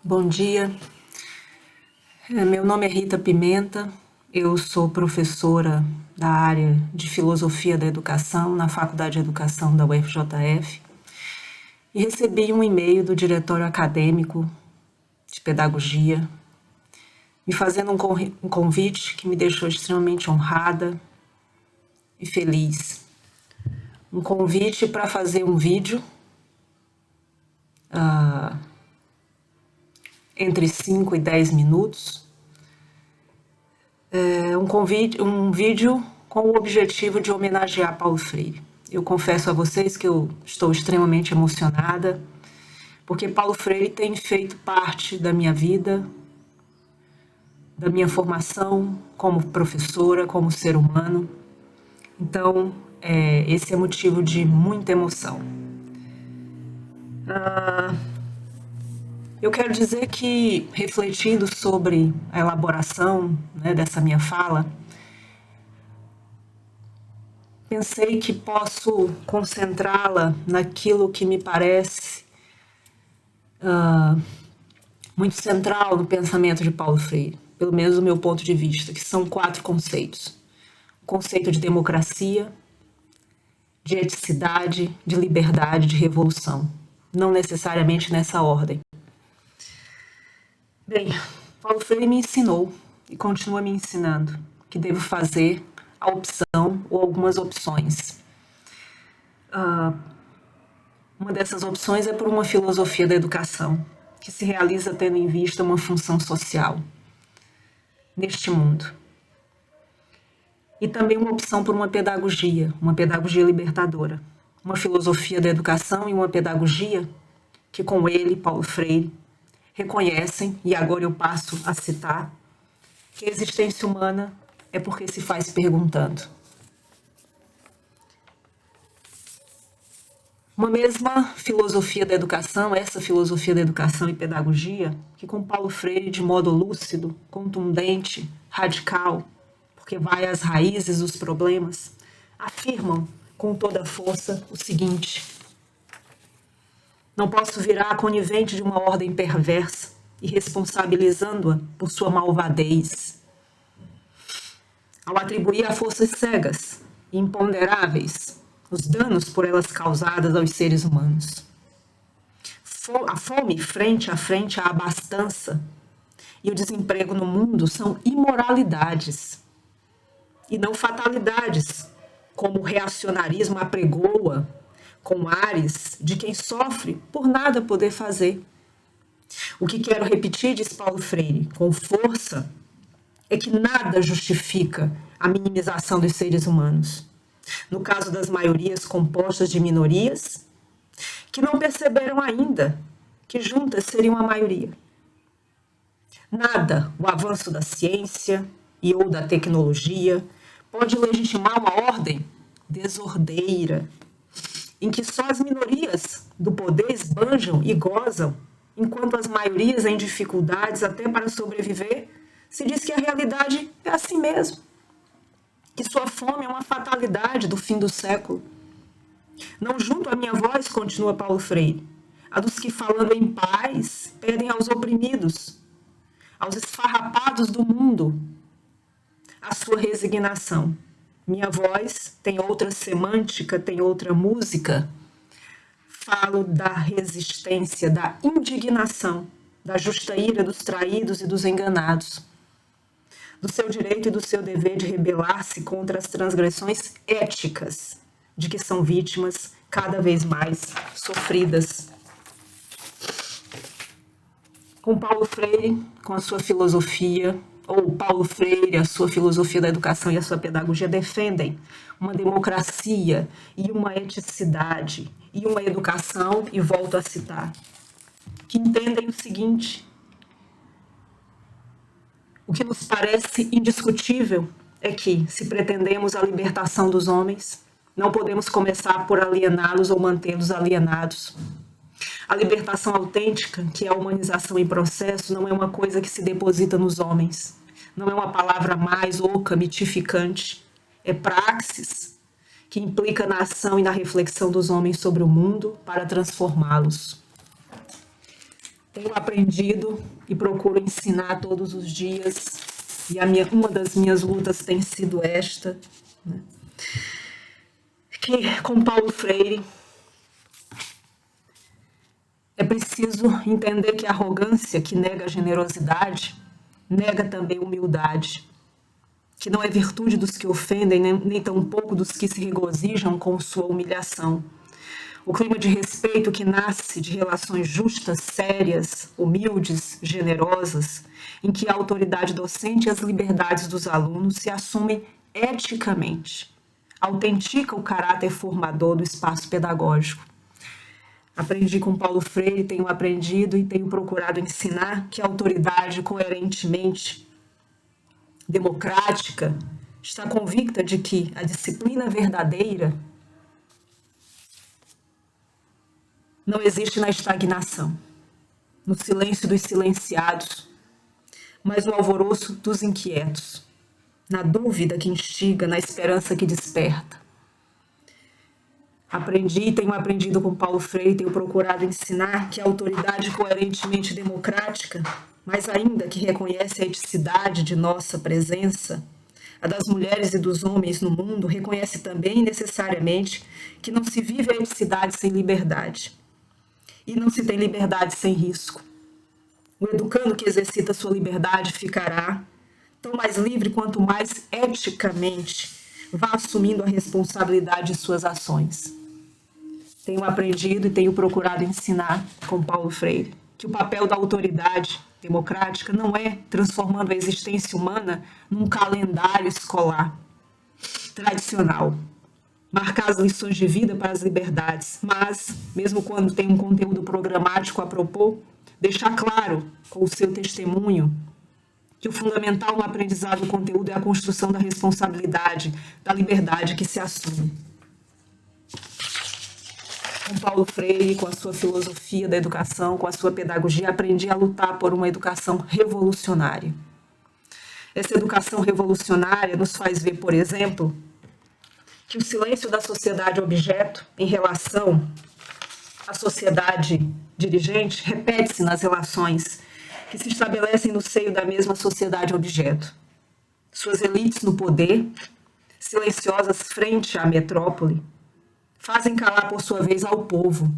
Bom dia, meu nome é Rita Pimenta, eu sou professora da área de Filosofia da Educação na Faculdade de Educação da UFJF e recebi um e-mail do diretório acadêmico de Pedagogia me fazendo um convite que me deixou extremamente honrada e feliz. Um convite para fazer um vídeo entre 5 e 10 minutos, um vídeo com o objetivo de homenagear Paulo Freire. Eu confesso a vocês que eu estou extremamente emocionada, porque Paulo Freire tem feito parte da minha vida, da minha formação como professora, como ser humano. Então, esse é motivo de muita emoção. Eu quero dizer que, refletindo sobre a elaboração, dessa minha fala, pensei que posso concentrá-la naquilo que me parece muito central no pensamento de Paulo Freire, pelo menos do meu ponto de vista, que são 4 conceitos. O conceito de democracia, de eticidade, de liberdade, de revolução. Não necessariamente nessa ordem. Bem, Paulo Freire me ensinou e continua me ensinando que devo fazer a opção ou algumas opções. Uma dessas opções é por uma filosofia da educação, que se realiza tendo em vista uma função social neste mundo. E também uma opção por uma pedagogia libertadora, uma filosofia da educação e uma pedagogia que com ele, Paulo Freire, reconhecem, e agora eu passo a citar, que a existência humana é porque se faz perguntando. Uma mesma filosofia da educação, essa filosofia da educação e pedagogia, que com Paulo Freire, de modo lúcido, contundente, radical, porque vai às raízes dos problemas, afirmam com toda a força o seguinte: não posso virar conivente de uma ordem perversa e responsabilizando-a por sua malvadez. Ao atribuir a forças cegas e imponderáveis os danos por elas causadas aos seres humanos. A fome frente a frente à abastança e o desemprego no mundo são imoralidades e não fatalidades, como o reacionarismo apregoa com ares de quem sofre por nada poder fazer. O que quero repetir, diz Paulo Freire, com força, é que nada justifica a minimização dos seres humanos. No caso das maiorias compostas de minorias, que não perceberam ainda que juntas seriam a maioria. Nada, o avanço da ciência e ou da tecnologia, pode legitimar uma ordem desordeira, em que só as minorias do poder esbanjam e gozam, enquanto as maiorias em dificuldades até para sobreviver, se diz que a realidade é assim mesmo, que sua fome é uma fatalidade do fim do século. Não junto a minha voz, continua Paulo Freire, a dos que falando em paz pedem aos oprimidos, aos esfarrapados do mundo, a sua resignação. Minha voz tem outra semântica, tem outra música. Falo da resistência, da indignação, da justa ira dos traídos e dos enganados, do seu direito e do seu dever de rebelar-se contra as transgressões éticas de que são vítimas cada vez mais sofridas. Com Paulo Freire, com a sua filosofia, ou Paulo Freire, a sua filosofia da educação e a sua pedagogia defendem uma democracia e uma eticidade e uma educação, e volto a citar, que entendem o seguinte: o que nos parece indiscutível é que, se pretendemos a libertação dos homens, não podemos começar por aliená-los ou mantê-los alienados. A libertação autêntica, que é a humanização em processo, não é uma coisa que se deposita nos homens. Não é uma palavra mais oca, mitificante. É praxis, que implica na ação e na reflexão dos homens sobre o mundo para transformá-los. Tenho aprendido e procuro ensinar todos os dias, e uma das minhas lutas tem sido esta, né? Que com Paulo Freire é preciso entender que a arrogância que nega a generosidade nega também a humildade, que não é virtude dos que ofendem, nem tampouco dos que se regozijam com sua humilhação. O clima de respeito que nasce de relações justas, sérias, humildes, generosas, em que a autoridade docente e as liberdades dos alunos se assumem eticamente, autentica o caráter formador do espaço pedagógico. Aprendi com Paulo Freire, tenho aprendido e tenho procurado ensinar que a autoridade coerentemente democrática está convicta de que a disciplina verdadeira não existe na estagnação, no silêncio dos silenciados, mas no alvoroço dos inquietos, na dúvida que instiga, na esperança que desperta. Aprendi, tenho aprendido com Paulo Freire, tenho procurado ensinar que a autoridade coerentemente democrática, mas ainda que reconhece a eticidade de nossa presença, a das mulheres e dos homens no mundo, reconhece também necessariamente que não se vive a eticidade sem liberdade. E não se tem liberdade sem risco. O educando que exercita sua liberdade ficará tão mais livre quanto mais eticamente vá assumindo a responsabilidade de suas ações. Tenho aprendido e tenho procurado ensinar com Paulo Freire que o papel da autoridade democrática não é transformando a existência humana num calendário escolar tradicional, marcar as lições de vida para as liberdades, mas, mesmo quando tem um conteúdo programático a propor, deixar claro com o seu testemunho que o fundamental no aprendizado do conteúdo é a construção da responsabilidade, da liberdade que se assume. Com Paulo Freire, com a sua filosofia da educação, com a sua pedagogia, aprendi a lutar por uma educação revolucionária. Essa educação revolucionária nos faz ver, por exemplo, que o silêncio da sociedade objeto em relação à sociedade dirigente repete-se nas relações que se estabelecem no seio da mesma sociedade objeto. Suas elites no poder, silenciosas frente à metrópole, fazem calar por sua vez ao povo.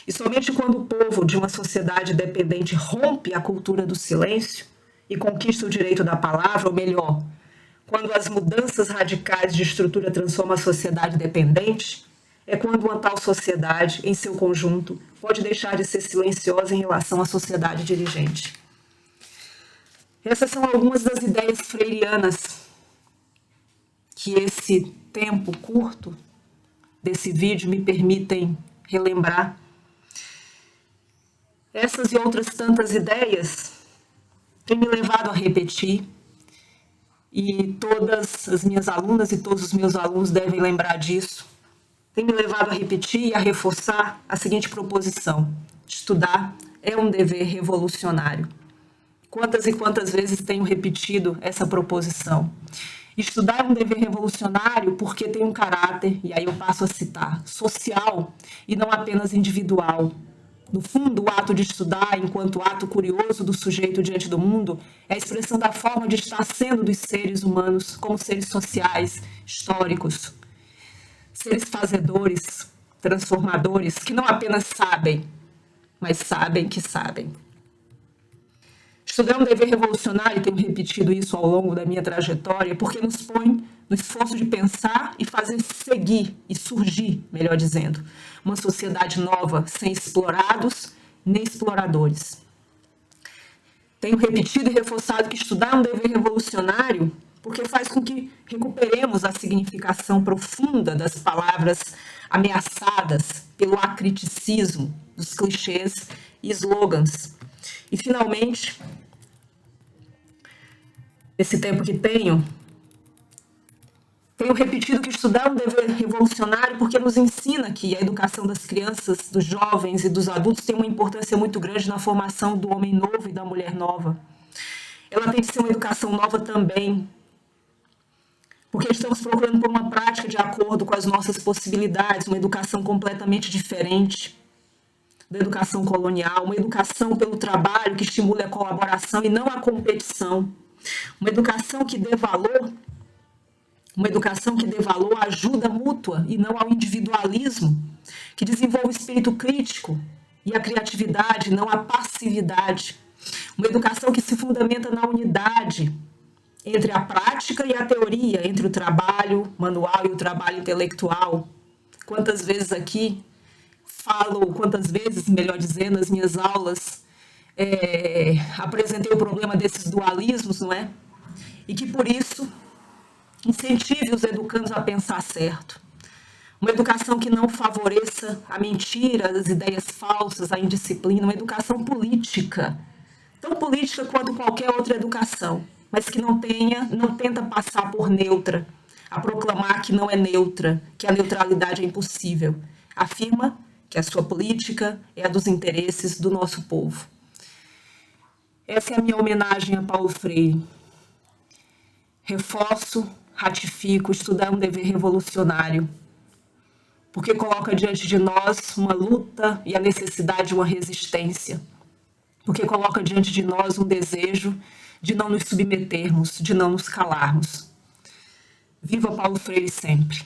E somente quando o povo de uma sociedade dependente rompe a cultura do silêncio e conquista o direito da palavra, ou melhor, quando as mudanças radicais de estrutura transformam a sociedade dependente, é quando uma tal sociedade, em seu conjunto, pode deixar de ser silenciosa em relação à sociedade dirigente. Essas são algumas das ideias freirianas que esse tempo curto desse vídeo me permitem relembrar. Essas e outras tantas ideias têm me levado a repetir, e todas as minhas alunas e todos os meus alunos devem lembrar disso. Tem me levado a repetir e a reforçar a seguinte proposição: estudar é um dever revolucionário. Quantas e quantas vezes tenho repetido essa proposição? Estudar é um dever revolucionário porque tem um caráter, e aí eu passo a citar, social e não apenas individual. No fundo, o ato de estudar, enquanto ato curioso do sujeito diante do mundo, é a expressão da forma de estar sendo dos seres humanos como seres sociais, históricos, seres fazedores, transformadores, que não apenas sabem, mas sabem que sabem. Estudar é um dever revolucionário, e tenho repetido isso ao longo da minha trajetória, porque nos põe no esforço de pensar e fazer seguir e surgir, melhor dizendo, uma sociedade nova, sem explorados nem exploradores. Tenho repetido e reforçado que estudar é um dever revolucionário porque faz com que recuperemos a significação profunda das palavras ameaçadas pelo acriticismo dos clichês e slogans. E, finalmente, esse tempo que tenho repetido que estudar é um dever revolucionário porque nos ensina que a educação das crianças, dos jovens e dos adultos tem uma importância muito grande na formação do homem novo e da mulher nova. Ela tem de ser uma educação nova também, porque estamos procurando por uma prática de acordo com as nossas possibilidades, uma educação completamente diferente da educação colonial, uma educação pelo trabalho que estimule a colaboração e não a competição, uma educação que dê valor à ajuda mútua e não ao individualismo, que desenvolva o espírito crítico e a criatividade, não a passividade, uma educação que se fundamenta na unidade entre a prática e a teoria, entre o trabalho manual e o trabalho intelectual. Quantas vezes aqui melhor dizendo, nas minhas aulas, apresentei o problema desses dualismos, não é? E que por isso incentive os educandos a pensar certo. Uma educação que não favoreça a mentira, as ideias falsas, a indisciplina, uma educação política, tão política quanto qualquer outra educação, mas que não tenta passar por neutra, a proclamar que não é neutra, que a neutralidade é impossível. Afirma que a sua política é a dos interesses do nosso povo. Essa é a minha homenagem a Paulo Freire. Reforço, ratifico, estudar é um dever revolucionário, porque coloca diante de nós uma luta e a necessidade de uma resistência, porque coloca diante de nós um desejo de não nos submetermos, de não nos calarmos. Viva Paulo Freire sempre!